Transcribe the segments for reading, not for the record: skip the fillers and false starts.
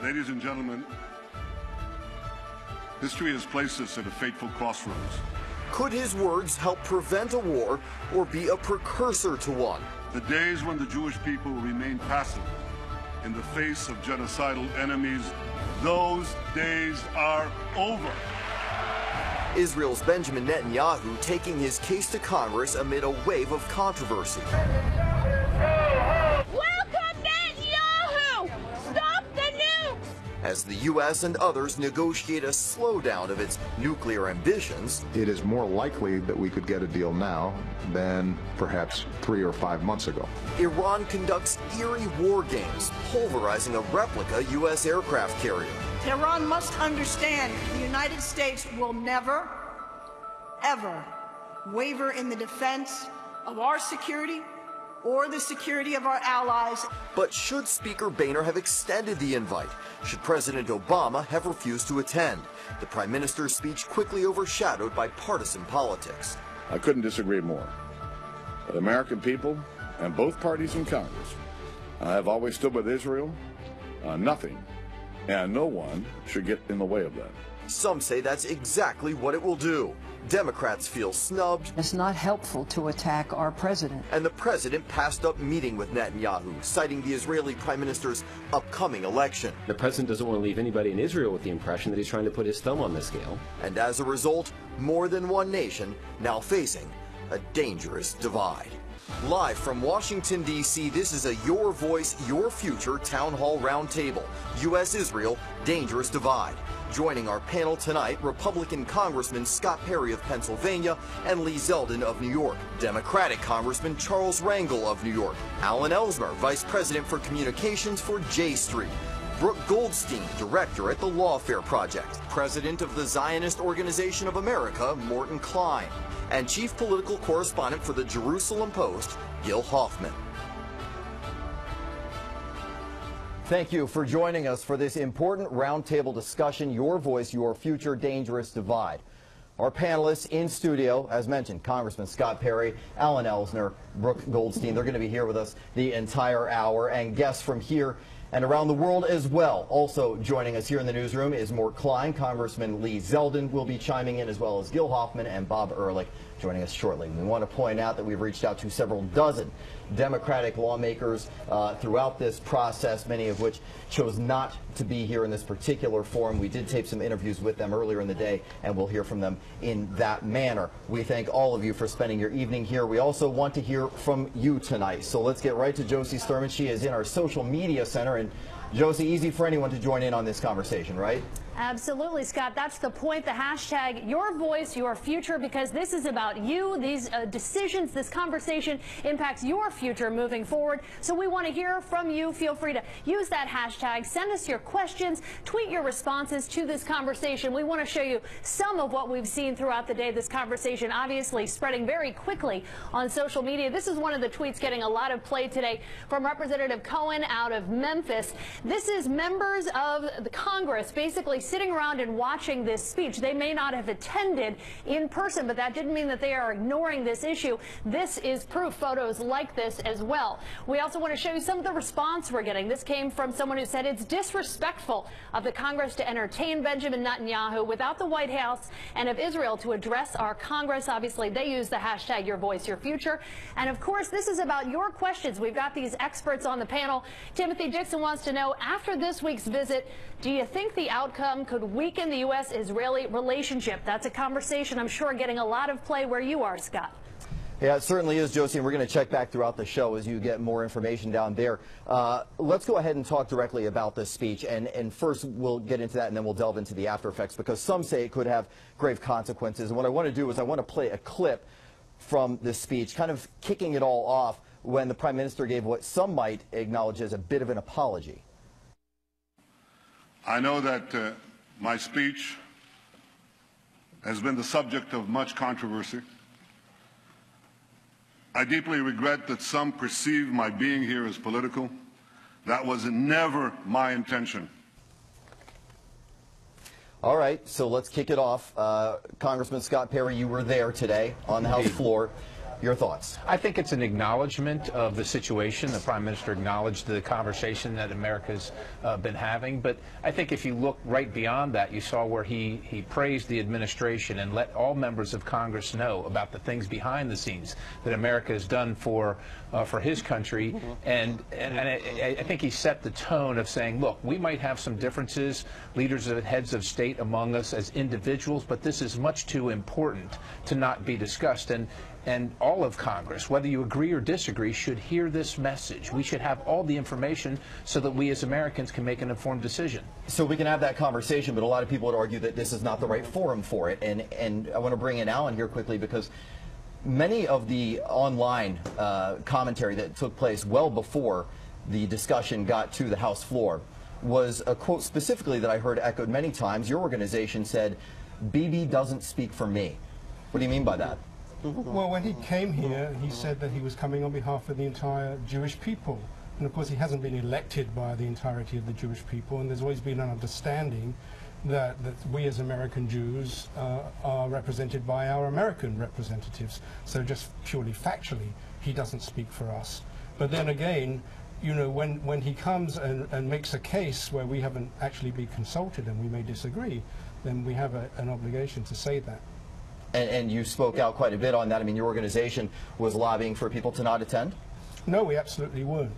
Ladies and gentlemen, history has placed us at a fateful crossroads. Could his words help prevent a war or be a precursor to one? The days when the Jewish people remained passive in the face of genocidal enemies, those days are over. Israel's Benjamin Netanyahu taking his case to Congress amid a wave of controversy. As the U.S. and others negotiate a slowdown of its nuclear ambitions. It is more likely that we could get a deal now than perhaps 3 or 5 months ago. Iran conducts eerie war games, pulverizing a replica U.S. aircraft carrier. Tehran must understand the United States will never, ever waver in the defense of our security or the security of our allies. But should Speaker Boehner have extended the invite? Should President Obama have refused to attend? The Prime Minister's speech quickly overshadowed by partisan politics. I couldn't disagree more. The American people and both parties in Congress have always stood with Israel. Nothing and no one should get in the way of that. Some say that's exactly what it will do. Democrats feel snubbed. It's not helpful to attack our president. And the president passed up meeting with Netanyahu, citing the Israeli prime minister's upcoming election. The president doesn't want to leave anybody in Israel with the impression that he's trying to put his thumb on the scale. And as a result, more than one nation now facing a dangerous divide. Live from Washington, D.C., this is a Your Voice, Your Future Town Hall Roundtable. U.S.-Israel, Dangerous Divide. Joining our panel tonight, Republican Congressman Scott Perry of Pennsylvania and Lee Zeldin of New York. Democratic Congressman Charles Rangel of New York. Alan Ellsmer, Vice President for Communications for J Street. Brooke Goldstein, Director at the Lawfare Project. President of the Zionist Organization of America, Morton Klein. And Chief Political Correspondent for the Jerusalem Post, Gil Hoffman. Thank you for joining us for this important roundtable discussion, Your Voice, Your Future, Dangerous Divide. Our panelists in studio, as mentioned, Congressman Scott Perry, Alan Ellsmer, Brooke Goldstein. They're going to be here with us the entire hour, and guests from here and around the world as well. Also joining us here in the newsroom is Morton Klein. Congressman Lee Zeldin will be chiming in, as well as Gil Hoffman and Bob Ehrlich joining us shortly. We want to point out that we've reached out to several dozen Democratic lawmakers throughout this process, many of which chose not to be here in this particular forum. We did tape some interviews with them earlier in the day, and we'll hear from them in that manner. We thank all of you for spending your evening here. We also want to hear from you tonight. So let's get right to Josie Sturman. She is in our social media center. And Josie, easy for anyone to join in on this conversation, right? Absolutely, Scott. That's the point. The hashtag Your Voice, Your Future, because this is about you. These decisions, this conversation impacts your future moving forward. So we want to hear from you. Feel free to use that hashtag. Send us your questions. Tweet your responses to this conversation. We want to show you some of what we've seen throughout the day. This conversation obviously spreading very quickly on social media. This is one of the tweets getting a lot of play today from Representative Cohen out of Memphis. This is members of the Congress basically sitting around and watching this speech. They may not have attended in person, but that didn't mean that they are ignoring this issue. This is proof, photos like this as well. We also want to show you some of the response we're getting. This came from someone who said it's disrespectful of the Congress to entertain Benjamin Netanyahu without the White House, and of Israel to address our Congress. Obviously, they use the hashtag Your Voice, Your Future. And of course, this is about your questions. We've got these experts on the panel. Timothy Dixon wants to know, after this week's visit, do you think the outcome could weaken the U.S.-Israeli relationship? That's a conversation I'm sure getting a lot of play where you are, Scott. Yeah, it certainly is, Josie, and we're going to check back throughout the show as you get more information down there. Let's go ahead and talk directly about this speech, and first we'll get into that, and then we'll delve into the after effects, because some say it could have grave consequences. And what I want to do is I want to play a clip from this speech, kind of kicking it all off when the Prime Minister gave what some might acknowledge as a bit of an apology. I know that my speech has been the subject of much controversy. I deeply regret that some perceive my being here as political. That was never my intention. All right, so let's kick it off. Congressman Scott Perry, you were there today on the House floor. Your thoughts? I think it's an acknowledgement of the situation. The Prime Minister acknowledged the conversation that America's been having. But I think if you look right beyond that, you saw where he praised the administration and let all members of Congress know about the things behind the scenes that America has done for his country. And I think he set the tone of saying, look, we might have some differences, leaders and heads of state among us as individuals, but this is much too important to not be discussed. And all of Congress, whether you agree or disagree, should hear this message. We should have all the information so that we as Americans can make an informed decision. So we can have that conversation, but a lot of people would argue that this is not the right forum for it. And I want to bring in Alan here quickly, because many of the online commentary that took place well before the discussion got to the House floor was a quote specifically that I heard echoed many times. Your organization said, "Bibi doesn't speak for me." What do you mean by that? Well, when he came here, he said that he was coming on behalf of the entire Jewish people. And of course, he hasn't been elected by the entirety of the Jewish people, and there's always been an understanding that we as American Jews are represented by our American representatives. So just purely factually, he doesn't speak for us. But then again, you know, when he comes and makes a case where we haven't actually been consulted and we may disagree, then we have an obligation to say that. And you spoke out quite a bit on that. I mean, your organization was lobbying for people to not attend? No, we absolutely weren't.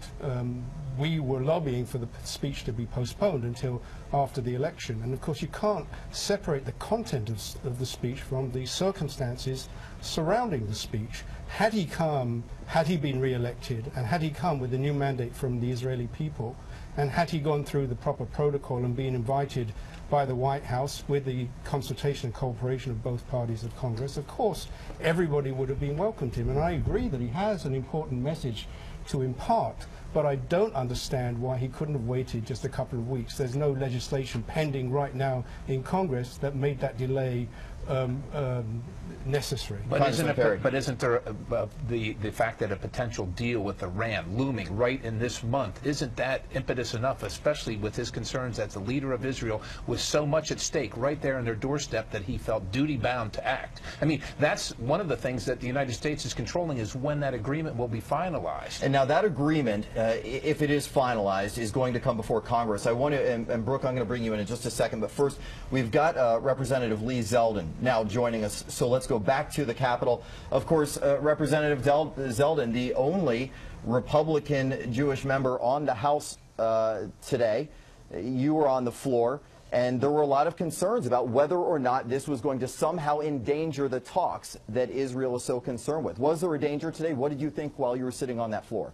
We were lobbying for the speech to be postponed until after the election. And of course, you can't separate the content of the speech from the circumstances surrounding the speech. Had he been re-elected, and had he come with a new mandate from the Israeli people, and had he gone through the proper protocol and been invited by the White House with the consultation and cooperation of both parties of Congress, of course, everybody would have been welcomed him. And I agree that he has an important message to impart, but I don't understand why he couldn't have waited just a couple of weeks. There's no legislation pending right now in Congress that made that delay necessary. But isn't there the fact that a potential deal with Iran looming right in this month, isn't that impetus enough, especially with his concerns as the leader of Israel, with so much at stake right there on their doorstep, that he felt duty-bound to act? I mean, that's one of the things that the United States is controlling, is when that agreement will be finalized. And now that agreement, if it is finalized, is going to come before Congress. I want to, and Brooke, I'm going to bring you in just a second, but first, we've got Representative Lee Zeldin now joining us. So let's go back to the Capitol. Of course, Representative Zeldin, the only Republican Jewish member on the House today. You were on the floor, and there were a lot of concerns about whether or not this was going to somehow endanger the talks that Israel is so concerned with. Was there a danger today? What did you think while you were sitting on that floor?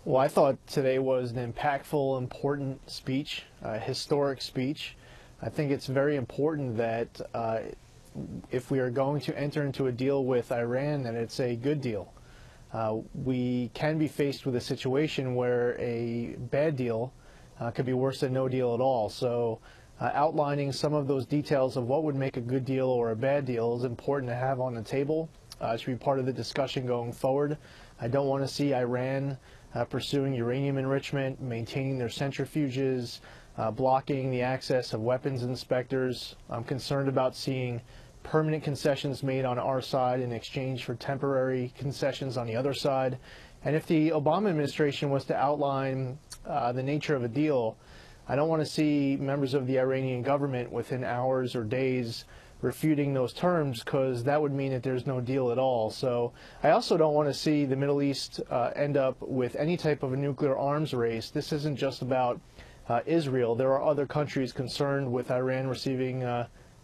Well, I thought today was an impactful, important speech, a historic speech. I think it's very important that if we are going to enter into a deal with Iran, that it's a good deal. We can be faced with a situation where a bad deal could be worse than no deal at all. So outlining some of those details of what would make a good deal or a bad deal is important to have on the table. It should be part of the discussion going forward. I don't want to see Iran pursuing uranium enrichment, maintaining their centrifuges, blocking the access of weapons inspectors. I'm concerned about seeing permanent concessions made on our side in exchange for temporary concessions on the other side. And if the Obama administration was to outline the nature of a deal, I don't want to see members of the Iranian government within hours or days refuting those terms, because that would mean that there's no deal at all. So I also don't want to see the Middle East end up with any type of a nuclear arms race. This isn't just about Israel. There are other countries concerned with Iran receiving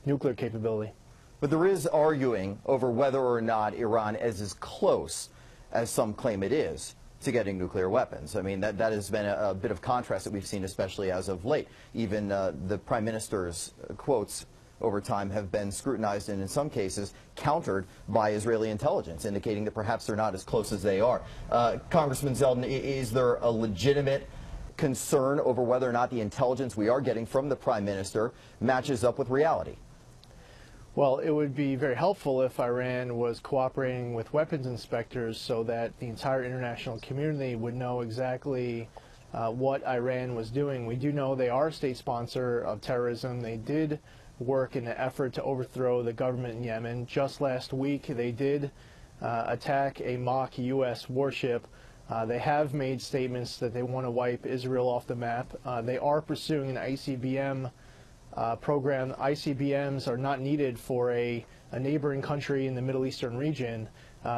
nuclear capability. But there is arguing over whether or not Iran is as close as some claim it is to getting nuclear weapons. I mean, that has been a bit of contrast that we've seen, especially as of late. Even the Prime Minister's quotes over time have been scrutinized and in some cases countered by Israeli intelligence, indicating that perhaps they're not as close as they are. Congressman Zeldin, is there a legitimate concern over whether or not the intelligence we are getting from the Prime Minister matches up with reality? Well, it would be very helpful if Iran was cooperating with weapons inspectors so that the entire international community would know exactly what Iran was doing. We do know they are a state sponsor of terrorism. They did work in an effort to overthrow the government in Yemen. Just last week, they did attack a mock U.S. warship. They have made statements that they want to wipe Israel off the map. They are pursuing an ICBM program. ICBMs are not needed for a neighboring country in the Middle Eastern region.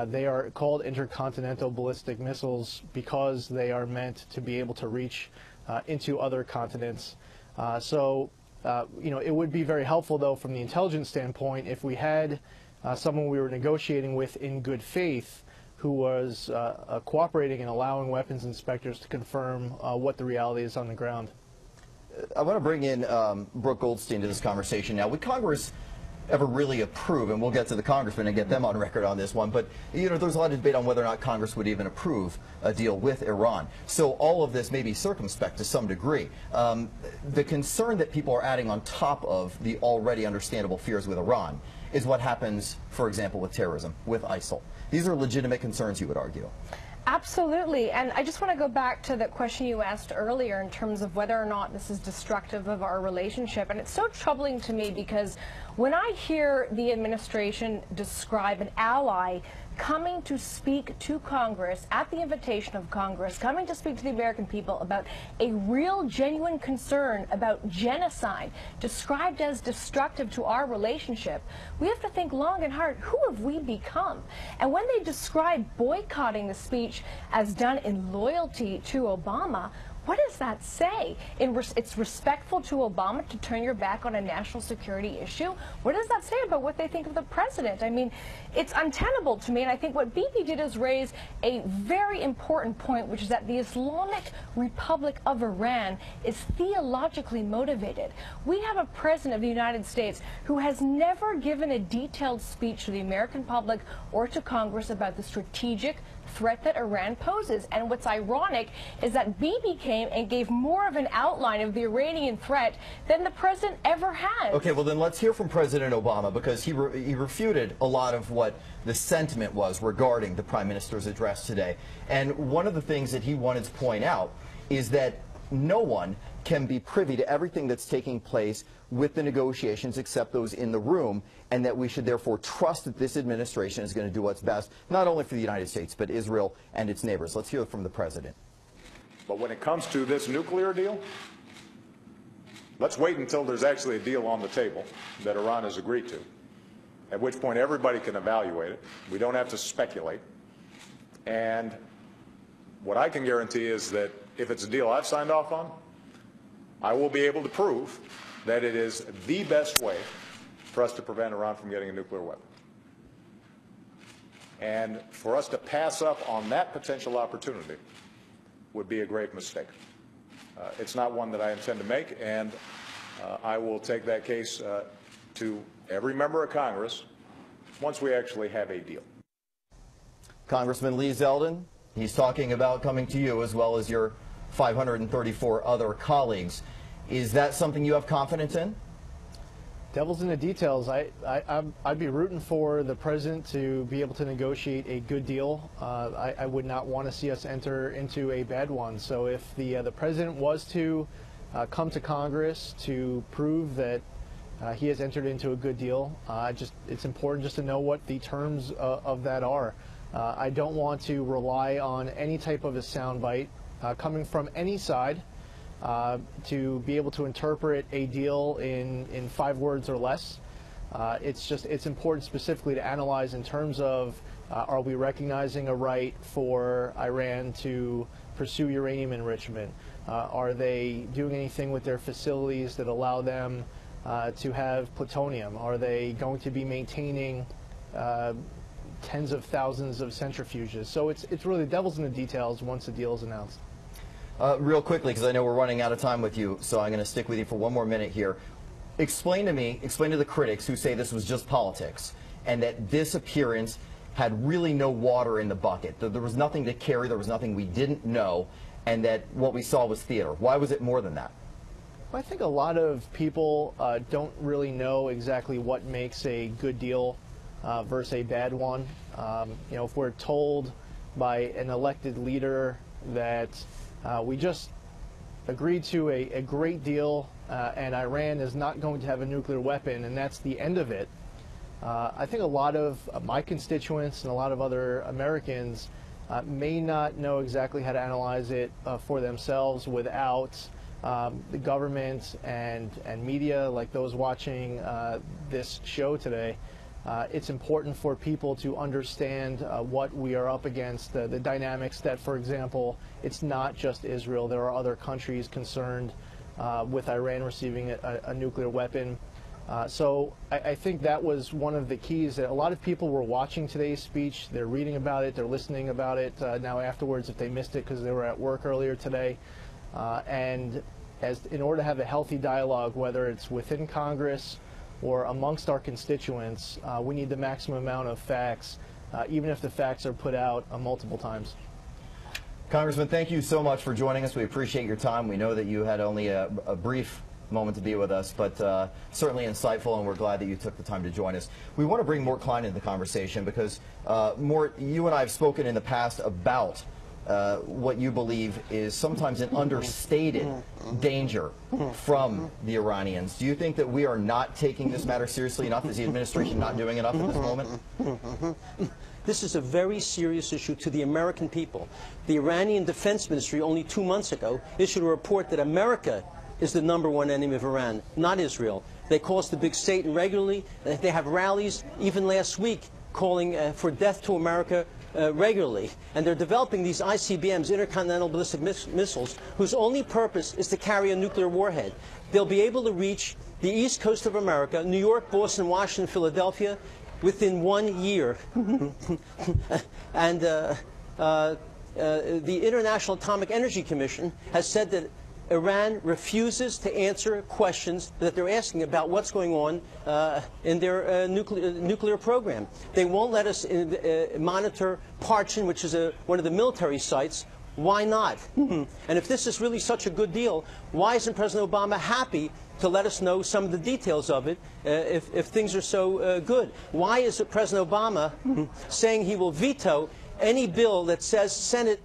They are called intercontinental ballistic missiles because they are meant to be able to reach into other continents. You know, it would be very helpful, though, from the intelligence standpoint, if we had someone we were negotiating with in good faith who was cooperating and allowing weapons inspectors to confirm what the reality is on the ground. I want to bring in Brooke Goldstein to this conversation now. Would Congress ever really approve, and we'll get to the congressman and get them on record on this one, but you know, there's a lot of debate on whether or not Congress would even approve a deal with Iran. So all of this may be circumspect to some degree. The concern that people are adding on top of the already understandable fears with Iran is what happens, for example, with terrorism, with ISIL. These are legitimate concerns, you would argue. Absolutely, and I just want to go back to the question you asked earlier in terms of whether or not this is destructive of our relationship, and it's so troubling to me because when I hear the administration describe an ally coming to speak to Congress at the invitation of Congress, coming to speak to the American people about a real, genuine concern about genocide described as destructive to our relationship, we have to think long and hard, who have we become? And when they describe boycotting the speech as done in loyalty to Obama, what does that say? It's respectful to Obama to turn your back on a national security issue? What does that say about what they think of the president? I mean, it's untenable to me, and I think what Bibi did is raise a very important point, which is that the Islamic Republic of Iran is theologically motivated. We have a president of the United States who has never given a detailed speech to the American public or to Congress about the strategic threat that Iran poses. And what's ironic is that Bibi came and gave more of an outline of the Iranian threat than the president ever has. Okay, well then let's hear from President Obama, because he refuted a lot of what the sentiment was regarding the Prime Minister's address today. And one of the things that he wanted to point out is that no one can be privy to everything that's taking place with the negotiations except those in the room, and that we should therefore trust that this administration is going to do what's best, not only for the United States, but Israel and its neighbors. Let's hear from the president. But when it comes to this nuclear deal, let's wait until there's actually a deal on the table that Iran has agreed to, at which point everybody can evaluate it. We don't have to speculate. And what I can guarantee is that if it's a deal I've signed off on, I will be able to prove that it is the best way for us to prevent Iran from getting a nuclear weapon. And for us to pass up on that potential opportunity would be a great mistake. It's not one that I intend to make, and I will take that case to every member of Congress once we actually have a deal. Congressman Lee Zeldin, he's talking about coming to you as well as your 534 other colleagues. Is that something you have confidence in? Devil's in the details. I'd be rooting for the president to be able to negotiate a good deal. I would not want to see us enter into a bad one. So if the president was to come to Congress to prove that he has entered into a good deal, it's important just to know what the terms of that are. I don't want to rely on any type of a soundbite coming from any side to be able to interpret a deal in 5 words or less. It's important specifically to analyze in terms of are we recognizing a right for Iran to pursue uranium enrichment? Are they doing anything with their facilities that allow them to have plutonium? Are they going to be maintaining tens of thousands of centrifuges? So it's really the devil's in the details once the deal is announced. Real quickly, because I know we're running out of time with you, so I'm going to stick with you for one more minute here. Explain to the critics who say this was just politics and that this appearance had really no water in the bucket, that there was nothing to carry, there was nothing we didn't know, and that what we saw was theater. Why was it more than that? Well, I think a lot of people don't really know exactly what makes a good deal versus a bad one. You know, if we're told by an elected leader that we just agreed to a great deal and Iran is not going to have a nuclear weapon and that's the end of it, I think a lot of my constituents and a lot of other Americans may not know exactly how to analyze it for themselves without the government and media, like those watching this show today. It's important for people to understand what we are up against, the dynamics that, for example, it's not just Israel. There are other countries concerned with Iran receiving a nuclear weapon. So I think that was one of the keys, that a lot of people were watching today's speech. They're reading about it. They're listening about it now afterwards if they missed it because they were at work earlier today. And in order to have a healthy dialogue, whether it's within Congress or amongst our constituents, we need the maximum amount of facts, even if the facts are put out multiple times. Congressman, thank you so much for joining us. We appreciate your time. We know that you had only a brief moment to be with us, but certainly insightful, and we're glad that you took the time to join us. We want to bring Mort Klein into the conversation because, Mort, you and I have spoken in the past about what you believe is sometimes an understated danger from the Iranians. Do you think that we are not taking this matter seriously enough? Is the administration not doing enough at this moment? This is a very serious issue to the American people. The Iranian Defense Ministry only 2 months ago issued a report that America is the #1 enemy of Iran, not Israel. They call us the big Satan regularly. They have rallies, even last week, calling for death to America regularly. And they're developing these ICBMs, intercontinental ballistic missiles, whose only purpose is to carry a nuclear warhead. They'll be able to reach the east coast of America, New York, Boston, Washington, Philadelphia, within 1 year. And the International Atomic Energy Commission has said that Iran refuses to answer questions that they're asking about what's going on in their nuclear program. They won't let us monitor Parchin, which is one of the military sites. Why not? And if this is really such a good deal, why isn't President Obama happy to let us know some of the details of it if things are so good? Why is President Obama saying he will veto any bill that says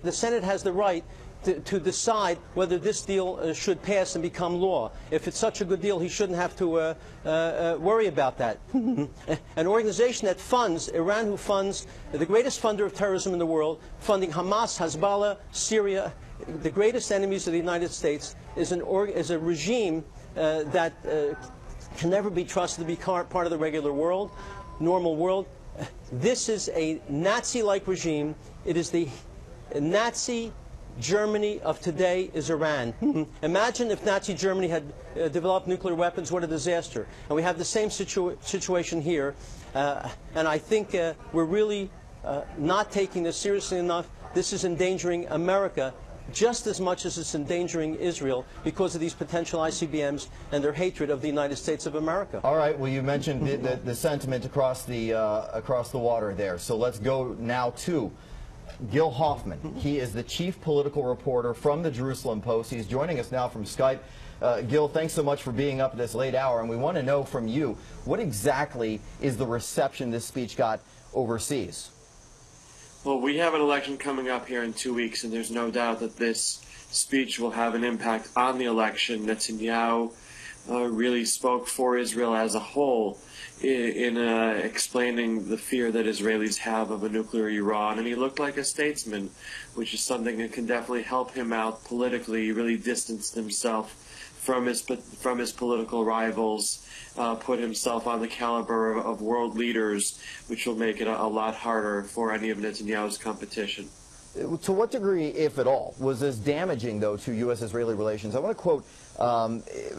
the Senate has the right to decide whether this deal should pass and become law? If it's such a good deal, he shouldn't have to worry about that. An organization that funds, Iran, who funds the greatest funder of terrorism in the world, funding Hamas, Hezbollah, Syria, the greatest enemies of the United States, is a regime that can never be trusted to be part of the regular world, normal world. This is a Nazi-like regime. It is the Nazi Germany of today is Iran. Imagine if Nazi Germany had developed nuclear weapons, what a disaster. And we have the same situation here. And I think we're really not taking this seriously enough. This is endangering America just as much as it's endangering Israel because of these potential ICBMs and their hatred of the United States of America. All right. Well, you mentioned the sentiment across the water there. So let's go now to Gil Hoffman. He is the chief political reporter from the Jerusalem Post. He's joining us now from Skype. Gil, thanks so much for being up at this late hour, and we want to know from you, what exactly is the reception this speech got overseas? Well, we have an election coming up here in 2 weeks, and there's no doubt that this speech will have an impact on the election. Netanyahu really spoke for Israel as a whole in explaining the fear that Israelis have of a nuclear Iran, and he looked like a statesman, which is something that can definitely help him out politically. He really distanced himself from his political rivals, put himself on the caliber of world leaders, which will make it a lot harder for any of Netanyahu's competition. To what degree, if at all, was this damaging, though, to U.S.-Israeli relations? I want to quote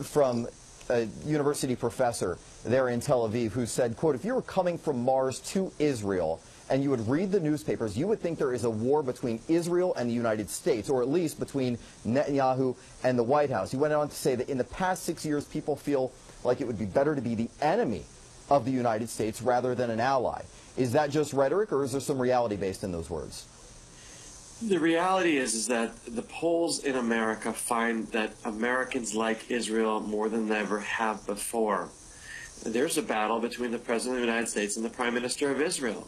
from a university professor there in Tel Aviv who said, quote, if you were coming from Mars to Israel and you would read the newspapers, you would think there is a war between Israel and the United States, or at least between Netanyahu and the White House. He went on to say that in the past 6 years, people feel like it would be better to be the enemy of the United States rather than an ally. Is that just rhetoric, or is there some reality based in those words? The reality is that the polls in America find that Americans like Israel more than they ever have before. There's a battle between the President of the United States and the Prime Minister of Israel.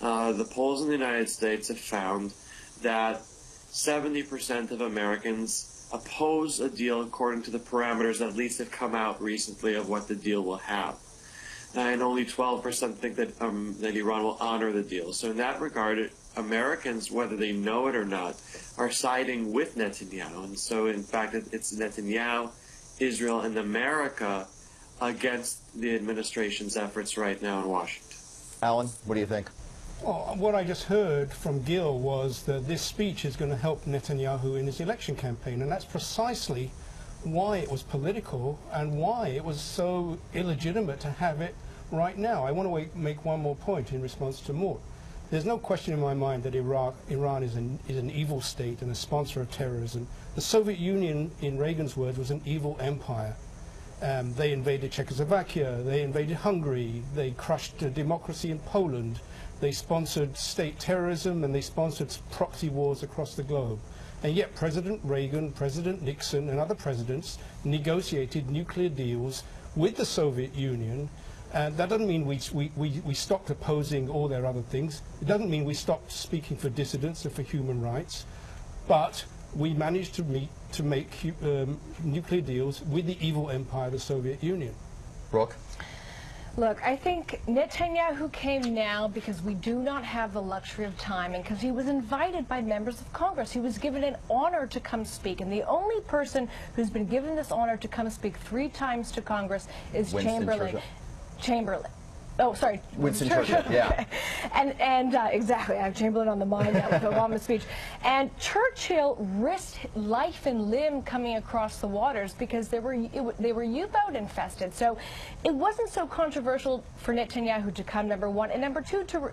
The polls in the United States have found that 70% of Americans oppose a deal according to the parameters that at least have come out recently of what the deal will have. and only 12% think that Iran will honor the deal. So in that regard, Americans, whether they know it or not, are siding with Netanyahu. And so, in fact, it's Netanyahu, Israel, and America against the administration's efforts right now in Washington. Alan, what do you think? Well, what I just heard from Gil was that this speech is going to help Netanyahu in his election campaign, and that's precisely why it was political and why it was so illegitimate to have it right now. I want to make one more point in response to Mort. There's no question in my mind that Iran is an evil state and a sponsor of terrorism. The Soviet Union, in Reagan's words, was an evil empire. They invaded Czechoslovakia, they invaded Hungary, they crushed democracy in Poland, they sponsored state terrorism, and they sponsored proxy wars across the globe. And yet President Reagan, President Nixon, and other presidents negotiated nuclear deals with the Soviet Union. And that doesn't mean we stopped opposing all their other things. It doesn't mean we stopped speaking for dissidents and for human rights. But we managed to make nuclear deals with the evil empire, the Soviet Union. Brooke? Look, I think Netanyahu came now because we do not have the luxury of time, and because he was invited by members of Congress. He was given an honor to come speak, and the only person who's been given this honor to come speak 3 times to Congress is Chamberlain. Oh, sorry. Winston Churchill, yeah. And exactly, I have Chamberlain on the mind now with Obama's speech. And Churchill risked life and limb coming across the waters because they were U-boat infested. So it wasn't so controversial for Netanyahu to come, number one, and number two, to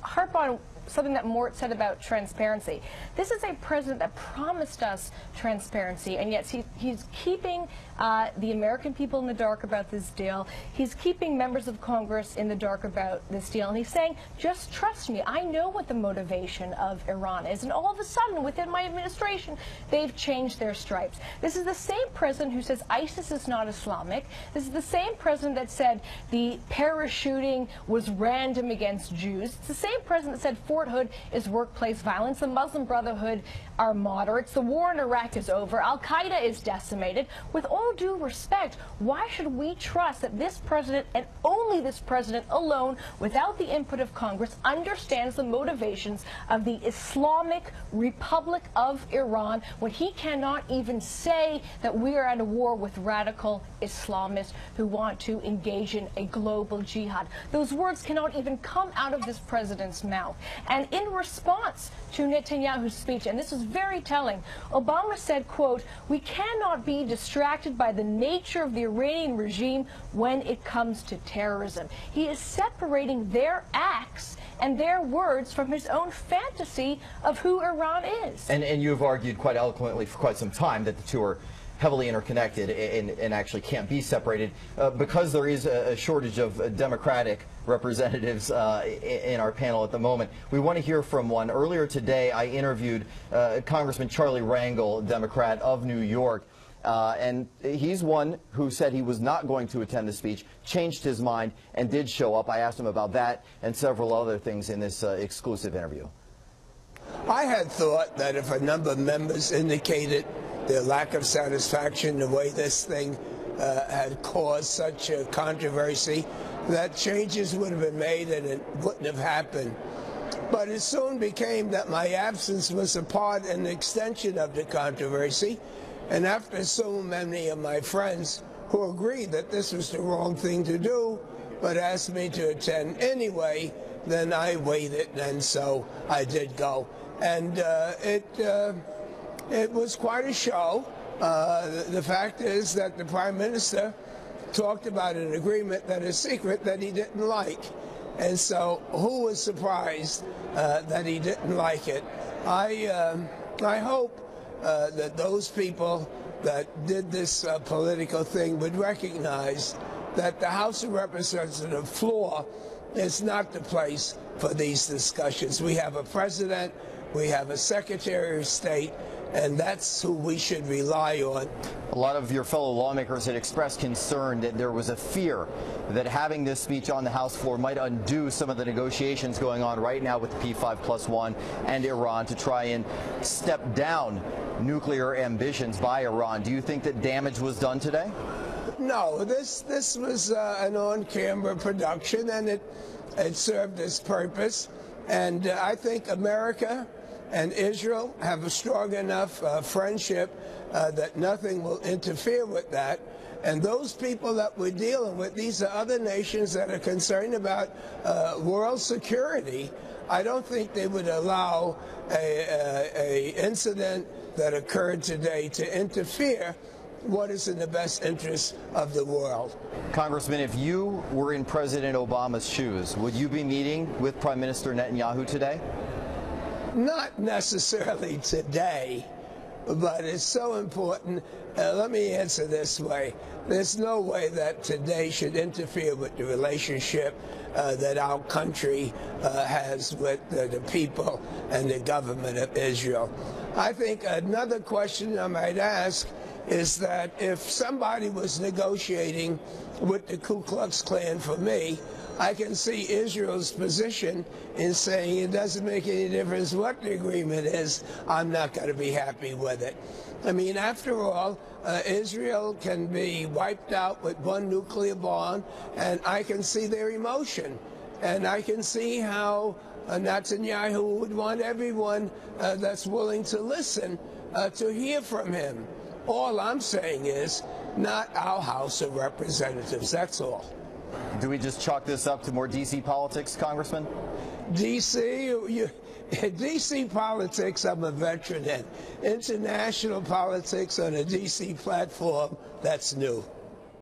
harp on something that Mort said about transparency. This is a president that promised us transparency, and yet he's keeping the American people in the dark about this deal. He's keeping members of Congress in the dark about this deal, and he's saying, just trust me, I know what the motivation of Iran is. And all of a sudden, within my administration, they've changed their stripes. This is the same president who says ISIS is not Islamic. This is the same president that said the parachuting was random against Jews. It's the same president that said Fort Hood is workplace violence. The Muslim Brotherhood are moderates. The war in Iraq is over. Al-Qaeda is decimated. With all due respect, why should we trust that this president, and only this president alone, without the input of Congress, understands the motivations of the Islamic Republic of Iran when he cannot even say that we are at a war with radical Islamists who want to engage in a global jihad? Those words cannot even come out of this president's mouth. And in response to Netanyahu's speech, and this is very telling, Obama said, quote, "We cannot be distracted by the nature of the Iranian regime when it comes to terrorism." He is separating their acts and their words from his own fantasy of who Iran is. And you've argued quite eloquently for quite some time that the two are heavily interconnected and actually can't be separated because there is a shortage of Democratic representatives in our panel at the moment. We want to hear from one. Earlier today, I interviewed Congressman Charlie Rangel, Democrat of New York, and he's one who said he was not going to attend the speech, changed his mind, and did show up. I asked him about that and several other things in this exclusive interview. I had thought that if a number of members indicated their lack of satisfaction the way this thing had caused such a controversy, that changes would have been made and it wouldn't have happened. But it soon became that my absence was a part and extension of the controversy. And after so many of my friends who agreed that this was the wrong thing to do, but asked me to attend anyway, then I waited, and so I did go. And it was quite a show. The fact is that the Prime Minister talked about an agreement that is secret that he didn't like. And so who was surprised that he didn't like it? I hope that those people that did this political thing would recognize that the House of Representatives floor is not the place for these discussions. We have a president, we have a Secretary of State, and that's who we should rely on. A lot of your fellow lawmakers had expressed concern that there was a fear that having this speech on the House floor might undo some of the negotiations going on right now with the P5+1 and Iran to try and step down nuclear ambitions by Iran. Do you think that damage was done today? No, this was an on-camera production, and it served its purpose. And I think America and Israel have a strong enough friendship that nothing will interfere with that. And those people that we're dealing with, these are other nations that are concerned about world security. I don't think they would allow a incident that occurred today to interfere what is in the best interest of the world. Congressman, if you were in President Obama's shoes, would you be meeting with Prime Minister Netanyahu today? Not necessarily today, but it's so important. Let me answer this way. There's no way that today should interfere with the relationship that our country has with the people and the government of Israel. I think another question I might ask is that if somebody was negotiating with the Ku Klux Klan for me, I can see Israel's position in saying it doesn't make any difference what the agreement is, I'm not going to be happy with it. I mean, after all, Israel can be wiped out with one nuclear bomb, and I can see their emotion. And I can see how Netanyahu would want everyone that's willing to listen to hear from him. All I'm saying is, not our House of Representatives, that's all. Do we just chalk this up to more D.C. politics, Congressman? D.C. politics, I'm a veteran in. International politics on a D.C. platform, that's new.